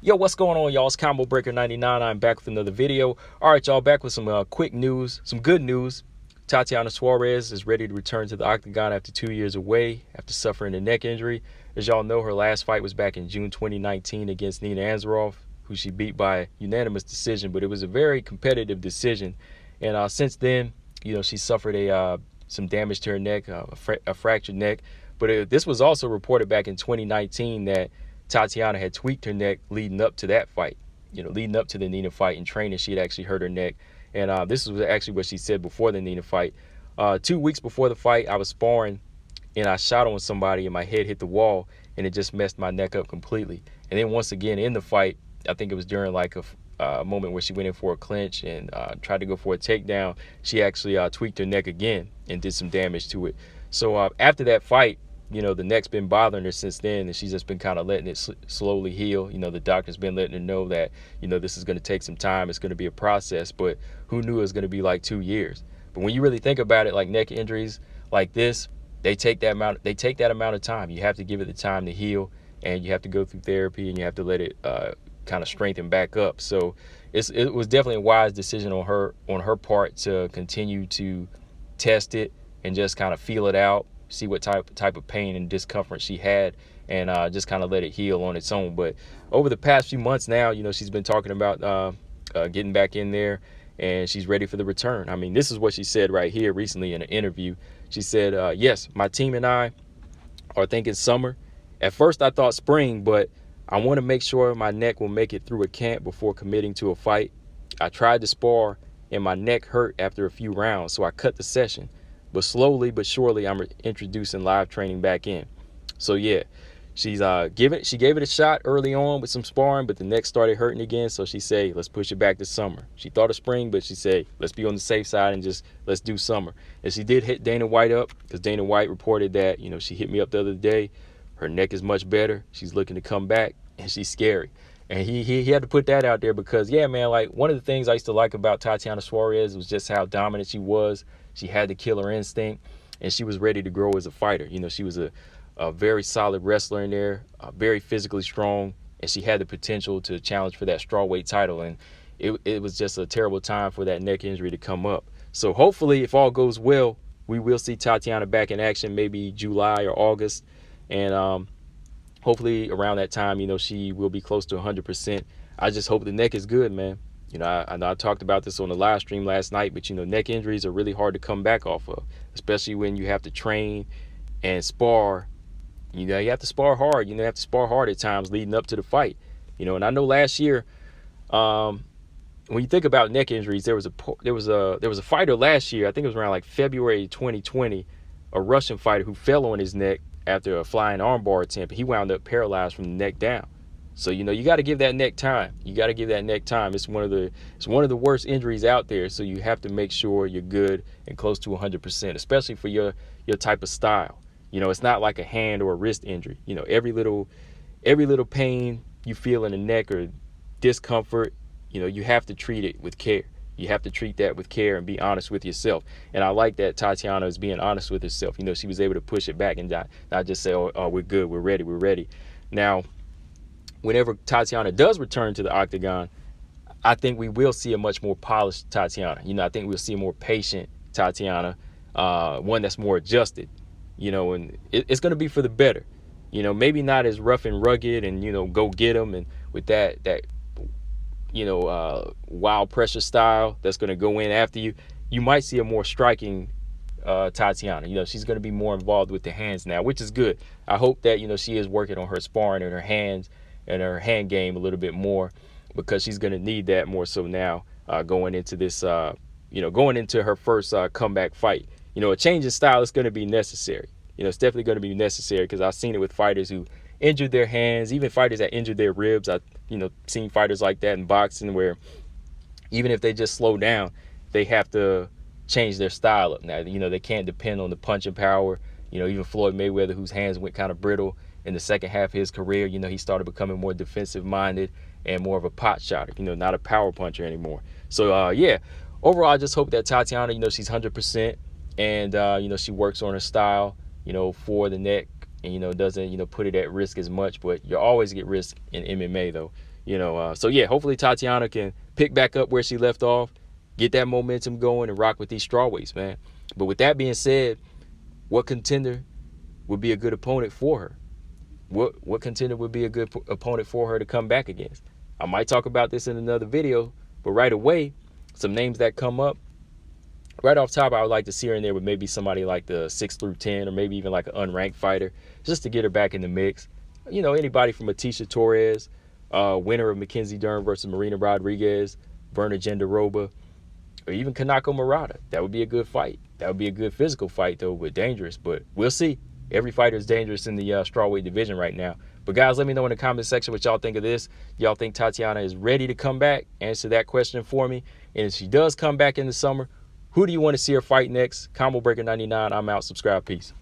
Yo, what's going on, y'all? It's Combo Breaker 99. I'm back with another video. All right, y'all, back with some quick news, some good news. Tatiana Suarez is ready to return to the octagon after 2 years away after suffering a neck injury. As y'all know, her last fight was back in June 2019 against Nina Ansaroff, who she beat by unanimous decision, but it was a very competitive decision. And since then, she suffered some damage to her neck, a fractured neck. But this was also reported back in 2019 that Tatiana had tweaked her neck leading up to that fight. Leading up to the Nina fight in training, she had actually hurt her neck. And this was actually what she said before the Nina fight. 2 weeks before the fight, I was sparring and I shot on somebody and my head hit the wall and it just messed my neck up completely. And then once again in the fight, I think it was during like a moment where she went in for a clinch and tried to go for a takedown, she actually tweaked her neck again and did some damage to it. So after that fight, the neck's been bothering her since then, and she's just been kind of letting it slowly heal. The doctor's been letting her know that, this is going to take some time. It's going to be a process, but who knew it was going to be like 2 years? But when you really think about it, like neck injuries like this, they take that amount of time. You have to give it the time to heal, and you have to go through therapy, and you have to let it kind of strengthen back up. So it was definitely a wise decision on her part to continue to test it and just kind of feel it out, see what type of pain and discomfort she had, and just kind of let it heal on its own. But over the past few months now, she's been talking about getting back in there, and she's ready for the return. I mean, this is what she said right here recently in an interview. She said, yes, my team and I are thinking summer. At first I thought spring, but I want to make sure my neck will make it through a camp before committing to a fight. I tried to spar and my neck hurt after a few rounds, so I cut the session. But slowly but surely, I'm introducing live training back in. So yeah, she gave it a shot early on with some sparring, but the neck started hurting again. So she said, let's push it back to summer. She thought of spring, but she said, let's be on the safe side and just let's do summer. And she did hit Dana White up, because Dana White reported that, she hit me up the other day. Her neck is much better. She's looking to come back, and she's scary. And he had to put that out there because, yeah, man, like one of the things I used to like about Tatiana Suarez was just how dominant she was. She had the killer instinct, and she was ready to grow as a fighter. She was a very solid wrestler in there, very physically strong, and she had the potential to challenge for that strawweight title. And it was just a terrible time for that neck injury to come up. So hopefully, if all goes well, we will see Tatiana back in action maybe July or August. And hopefully around that time, she will be close to 100%. I just hope the neck is good, man. I know I talked about this on the live stream last night, but, neck injuries are really hard to come back off of, especially when you have to train and spar. You have to spar hard. You have to spar hard at times leading up to the fight. And I know last year, when you think about neck injuries, there was a fighter last year, I think it was around like February 2020, a Russian fighter who fell on his neck after a flying armbar attempt. He wound up paralyzed from the neck down. So, you got to give that neck time. You got to give that neck time. It's one of the worst injuries out there. So you have to make sure you're good and close to 100%, especially for your type of style. It's not like a hand or a wrist injury. Every little pain you feel in the neck or discomfort, you have to treat it with care. You have to treat that with care and be honest with yourself. And I like that Tatiana is being honest with herself. She was able to push it back and not just say, oh, we're good, we're ready. Now, whenever Tatiana does return to the octagon, I think we will see a much more polished Tatiana. I think we'll see a more patient Tatiana, one that's more adjusted, and it's going to be for the better. Maybe not as rough and rugged and, go get them and with that wild pressure style that's going to go in after you. You might see a more striking Tatiana. She's going to be more involved with the hands now, which is good. I hope that, she is working on her sparring and her hands and her hand game a little bit more, because she's going to need that more so now going into this, going into her first comeback fight. A change in style is going to be necessary. It's definitely going to be necessary, because I've seen it with fighters who injured their hands, even fighters that injured their ribs. I've, seen fighters like that in boxing where even if they just slow down, they have to change their style up now. They can't depend on the punching power. Even Floyd Mayweather, whose hands went kind of brittle in the second half of his career, he started becoming more defensive minded and more of a pot shotter, not a power puncher anymore. So yeah, overall, I just hope that Tatiana, she's 100% and she works on her style, for the neck, and doesn't put it at risk as much. But you always get risk in MMA though. So yeah, hopefully Tatiana can pick back up where she left off, get that momentum going, and rock with these strawweights, man. But with that being said, what contender would be a good opponent for her? What contender would be a good opponent for her to come back against? I might talk about this in another video, but right away, some names that come up. Right off top, I would like to see her in there with maybe somebody like the 6 through 10, or maybe even like an unranked fighter, just to get her back in the mix. Anybody from Atisha Torres, winner of Mackenzie Dern versus Marina Rodriguez, Berna Jandiroba, or even Kanako Murata. That would be a good fight. That would be a good physical fight, though, but dangerous. But we'll see. Every fighter is dangerous in the strawweight division right now. But guys, let me know in the comment section what y'all think of this. Y'all think Tatiana is ready to come back? Answer that question for me. And if she does come back in the summer, who do you want to see her fight next? Combo Breaker 99. I'm out. Subscribe. Peace.